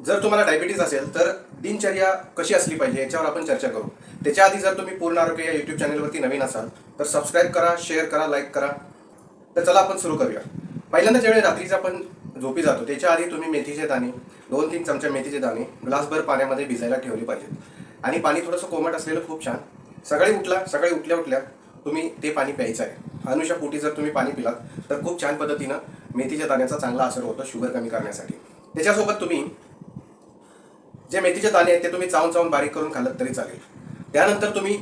जर तुम्हाला डायबिटीज असेल तर दिनचर्या कशी असली पाहिजे याच्यावर आपण चर्चा करू. त्याच्या आधी जर तुम्ही पूर्ण आरोग्य या यूट्यूब चॅनलवरती नवीन असाल तर सबस्क्राईब करा, शेअर करा, लाईक करा. तर चला आपण सुरू करूया. पहिल्यांदा ज्यावेळी रात्रीचा आपण झोपी जातो त्याच्या आधी तुम्ही मेथीचे दाणे 2-3 चमचे मेथीचे दाणे ग्लासभर पाण्यामध्ये भिजायला ठेवले पाहिजेत. आणि पाणी थोडंसं कोमट असलेलं खूप छान. सकाळी उठल्या उठल्या तुम्ही ते पाणी प्यायचं आहे. अनुषा पोटी जर तुम्ही पाणी पिलात तर खूप छान पद्धतीनं मेथीच्या दाण्याचा चांगला असर होतो शुगर कमी करण्यासाठी. त्याच्यासोबत तुम्ही जे मेथीचे दाणे आहेत ते तुम्ही चावून बारीक करून खाल्लं तरी चालेल. त्यानंतर तुम्ही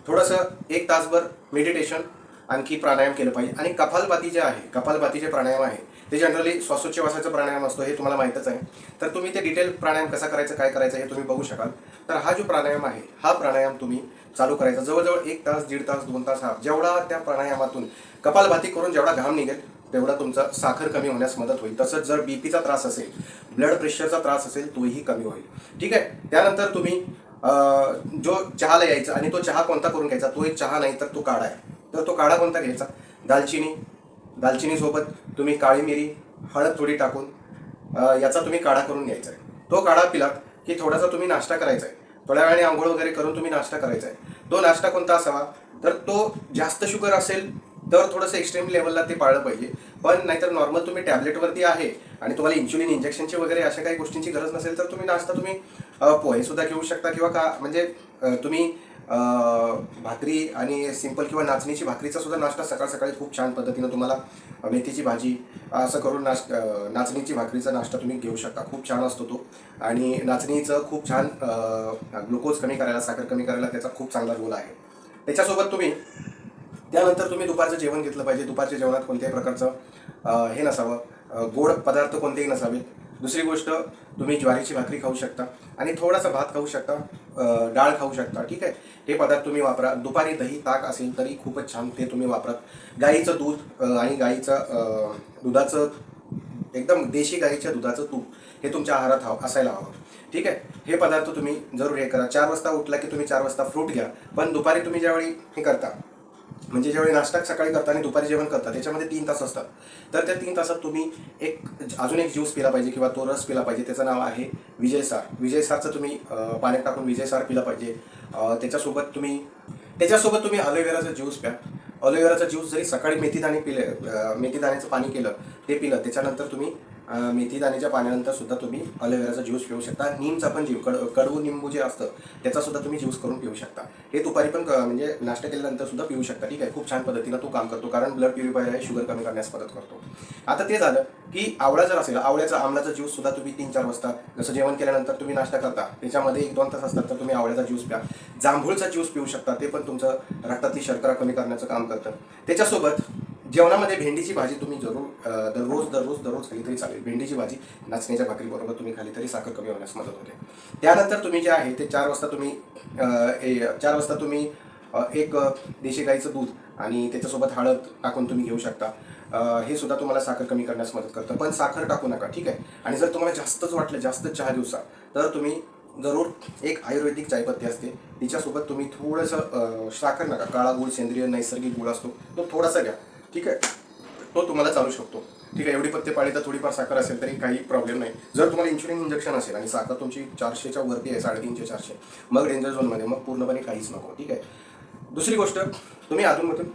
थोडंसं 1 तासभर मेडिटेशन आणखी प्राणायाम केलं पाहिजे. आणि कपालभाती जे आहे, कपालभाती प्राणायाम आहे ते जनरली श्वासोच्छवासाचा प्राणायाम असतो, हे तुम्हाला माहीतच आहे. तर तुम्ही ते डिटेल प्राणायाम कसा करायचं, काय करायचं हे तुम्ही बघू शकाल. तर हा जो प्राणायाम आहे हा प्राणायाम तुम्ही चालू करायचा जवळजवळ 1 तास, 1.5 तास, 2 तास. हा जेवढा त्या प्राणायामातून कपालभाती करून जेवढा घाम निघेल तेवढा तुमचा साखर कमी होण्यास मदत होईल. तसंच जर बीपीचा त्रास असेल, ब्लड प्रेशरचा त्रास असेल तोही कमी होईल. ठीक आहे. त्यानंतर तुम्ही जो चहाला यायचा आणि तो चहा कोणता करून घ्यायचा, तो एक चहा नाही तर तो काढा आहे. तर तो काढा कोणता घ्यायचा, दालचिनीसोबत तुम्ही काळी मिरी, हळद थोडी टाकून याचा तुम्ही काढा करून घ्यायचा आहे. तो काढा पिलात की थोडासा तुम्ही नाश्ता करायचा आहे. थोड्या वेळाने आंघोळ वगैरे करून तुम्ही नाश्ता करायचा आहे. तो नाश्ता कोणता असावा, तर तो जास्त शुगर असेल तर थोडंसं एक्स्ट्रीम लेवलला ते पाळलं पाहिजे. पण नाहीतर नॉर्मल तुम्ही टॅबलेटवरती आहे आणि तुम्हाला इन्शुलिन इंजेक्शनची वगैरे अशा काही गोष्टींची गरज नसेल तर तुम्ही नाश्ता तुम्ही पोहेसुद्धा घेऊ शकता किंवा म्हणजे तुम्ही भाकरी आणि सिंपल किंवा नाचणीची भाकरीचा सुद्धा नाश्ता सकाळ सकाळी खूप छान पद्धतीनं तुम्हाला मेथीची भाजी असं करून नाचणीची भाकरीचा नाश्ता तुम्ही घेऊ शकता. खूप छान असतो तो. आणि नाचणीचं खूप छान ग्लुकोज कमी करायला, साखर कमी करायला त्याचा खूप चांगला रोल आहे. त्याच्यासोबत त्यानंतर तुम्ही दुपारचं जेवण घेतलं पाहिजे. दुपारच्या जेवणात कोणत्याही प्रकारचं हे नसावं, गोड पदार्थ कोणतेही नसावेत. दुसरी गोष्ट, तुम्ही ज्वारीची भाकरी खाऊ शकता आणि थोडासा भात खाऊ शकता, डाळ खाऊ शकता. ठीक आहे. हे पदार्थ तुम्ही वापरा. दुपारी दही ताक असेल तरी खूपच छान, ते तुम्ही वापरा. गाईचं दूध आणि गाईचं दुधाचं एकदम देशी गाईच्या दुधाचं तूप हे तुमच्या आहारात असायला हवं. ठीक आहे. हे पदार्थ तुम्ही जरूर हे करा. 4 वाजता उठला की तुम्ही 4 वाजता फ्रूट घ्या. पण दुपारी तुम्ही ज्यावेळी हे करता, म्हणजे ज्यावेळी नाश्ता सकाळी करता आणि दुपारी जेवण करता त्याच्यामध्ये 3 तास असतात. तर त्या 3 तासात तुम्ही अजून एक ज्यूस पिला पाहिजे किंवा तो रस पिला पाहिजे. त्याचं नाव आहे विजयसार. विजयसारचं तुम्ही पाण्यात टाकून विजयसार पिला पाहिजे. त्याच्यासोबत तुम्ही अलोवेराचा ज्यूस प्या. अलोवेराचा ज्यूस जरी सकाळी मेथीदाण्याचं पाणी केलं, ते पिलं, त्याच्यानंतर तुम्ही मेथीदाण्याच्या पाण्यानंतर सुद्धा तुम्ही अलोवेराचा ज्यूस पिऊ शकता. नीमचा पण कडवू निंबू जे असतं त्याचा सुद्धा तुम्ही ज्यूस करून पिऊ शकता. हे दुपारी पण म्हणजे नाश्ता केल्यानंतर सुद्धा पिऊ शकता. ठीक आहे. खूप छान पद्धतीनं तो काम करतो, कारण ब्लड प्युरिफायर आहे, शुगर कमी करण्यास मदत करतो. आता ते झालं की आवळा जर असेल, आमलाचा ज्यूस सुद्धा तुम्ही 3-4 वाजता, जसं जेवण केल्यानंतर तुम्ही नाश्ता करता त्याच्यामध्ये 1-2 तास असतात तर तुम्ही आवळ्याचा ज्यूस प्या. जांभूळचा ज्यूस पिऊ शकता, ते पण तुमचं रक्तातली शर्करा कमी करण्याचं काम करतं. त्याच्यासोबत जेवणामध्ये भेंडीची भाजी तुम्ही जरूर दररोज खाली तरी चालेल. भेंडीची भाजी नाचणीच्या भाकरीबरोबर तुम्ही खाली तरी साखर कमी होण्यास मदत होते. त्यानंतर तुम्ही जे आहे ते 4 वाजता तुम्ही एक देशी गाईचं दूध आणि त्याच्यासोबत हळद टाकून तुम्ही घेऊ शकता. हे सुद्धा तुम्हाला साखर कमी करण्यास मदत करतं. पण साखर टाकू नका. ठीक आहे. आणि जर तुम्हाला जास्तच वाटलं, जास्त चहा दिवसा, तर तुम्ही जरूर एक आयुर्वेदिक चायपत्ती असते तिच्यासोबत तुम्ही थोडंसं साखर नका, काळा गूळ, सेंद्रिय नैसर्गिक गूळ असतो तो थोडासा घ्या. ठीक आहे. तो तुम्हाला चालू शकतो. ठीक आहे. एवढी पत्ते पाळी तर थोडीफार साखर असेल तरी काही प्रॉब्लेम नाही. जर तुम्हाला इन्शुलिन इंजेक्शन असेल आणि साखर तुमची 400च्या वरती आहे, 350-400, मग डेंजर झोनमध्ये, मग पूर्णपणे काहीच नको. ठीक आहे. दुसरी गोष्ट, तुम्ही अधूनमधून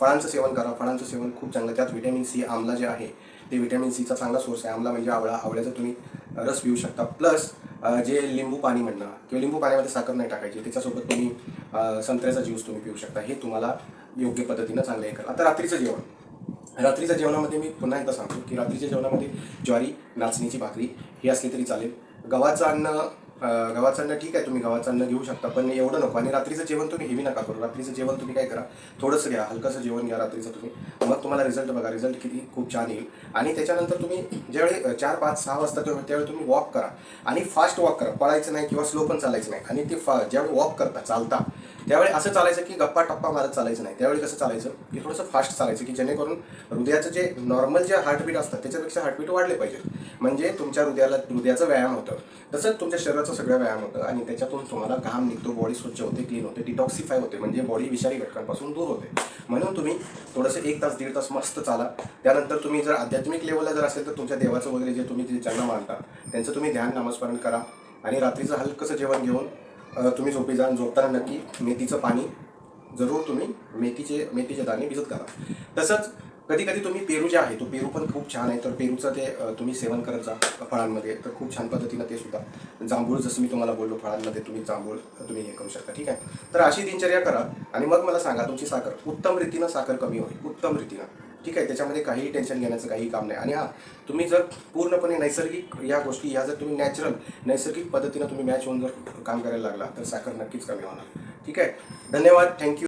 फळांचं सेवन करा. फळांचं सेवन खूप चांगलं. त्यात व्हिटॅमिन सी, आमला जे आहे ते व्हिटॅमिन सीचा चांगला सोर्स आहे. आमला म्हणजे आवळ्याचा तुम्ही रस पिऊ शकता. प्लस जे लिंबू पाणी म्हणणं किंवा लिंबू पाण्यामध्ये साखर नाही टाकायची, त्याच्यासोबत तुम्ही संत्र्याचा ज्यूस तुम्ही पिऊ शकता. हे तुम्हाला योग्य पद्धतीनं चांगलं हे करा. आता रात्रीच्या जेवणामध्ये मी पुन्हा एकदा सांगतो की रात्रीच्या जेवणामध्ये ज्वारी, नाचणीची भाकरी ही असली तरी चालेल. गव्हाचं अन्न ठीक आहे, तुम्ही गव्हाचं अन्न घेऊ शकता, पण एवढं नको. आणि रात्रीचं जेवण तुम्ही हेवी नका करू. रात्रीचं जेवण तुम्ही काय करा, थोडंसं घ्या, हलकंसं जेवण घ्या रात्रीचं तुम्ही. मग तुम्हाला रिझल्ट बघा, रिझल्ट किती खूप छान येईल. आणि त्याच्यानंतर तुम्ही ज्यावेळी 4, 5, 6 वाजता त्यावेळी तुम्ही वॉक करा आणि फास्ट वॉक करा. पळायचं नाही किंवा स्लो पण चालायचं नाही. आणि ते ज्यावेळी वॉक करता, चालता, त्यावेळी असं चालायचं की गप्पा टप्पा मारत चालायचं नाही. त्यावेळी कसं चालायचं की थोडंसं फास्ट चालायचं, की जेणेकरून हृदयाचं जे नॉर्मल जे हार्टबीट असतात त्याच्यापेक्षा हार्टबीट वाढले पाहिजे. म्हणजे तुमच्या हृदयाचा व्यायाम होतं, तसंच तुमच्या शरीराचा सगळं व्यायाम होतं आणि त्याच्यातून तुम्हाला घाम निघतो, बॉडी स्वच्छ होते, क्लीन होते, डिटॉक्सिफाय होते, म्हणजे बॉडी विषारी घटकांपासून दूर होते. म्हणून तुम्ही थोडंसं 1 तास 1.5 तास मस्त चाला. त्यानंतर तुम्ही जर आध्यात्मिक लेवलला जर असेल तर तुमच्या देवाचं वगैरे जे तुम्ही जे ज्यांना मानता त्यांचं तुम्ही ध्यान नामस्मरण करा आणि रात्रीचं हलकंसं जेवण घेऊन तुम्ही झोपी जा. आणि झोपताना नक्की मेथीचं पाणी जरूर तुम्ही मेथीचे दाणे भिजत घाला. तसंच कधी कधी तुम्ही पेरू जे आहे तो पेरू पण खूप छान आहे, तर पेरूचं ते तुम्ही सेवन करत जा फळांमध्ये, तर खूप छान पद्धतीनं ते सुद्धा. जांभूळ जसं मी तुम्हाला बोललो फळांमध्ये तुम्ही जांभूळ तुम्ही हे करू शकता. ठीक आहे, तर अशी दिनचर्या करा आणि मग मला सांगा तुमची साखर उत्तम रीतीनं साखर कमी होईल, उत्तम रीतीनं. ठीक आहे, त्याच्यामध्ये काहीही टेन्शन घेण्याचं काही काम नाही. आणि हां, तुम्ही जर पूर्णपणे नैसर्गिक या गोष्टी ह्या जर तुम्ही नैसर्गिक पद्धतीनं तुम्ही मॅच होऊन जर काम करायला लागला तर साखर नक्कीच कमी होणार. ठीक आहे, धन्यवाद, थँक्यू.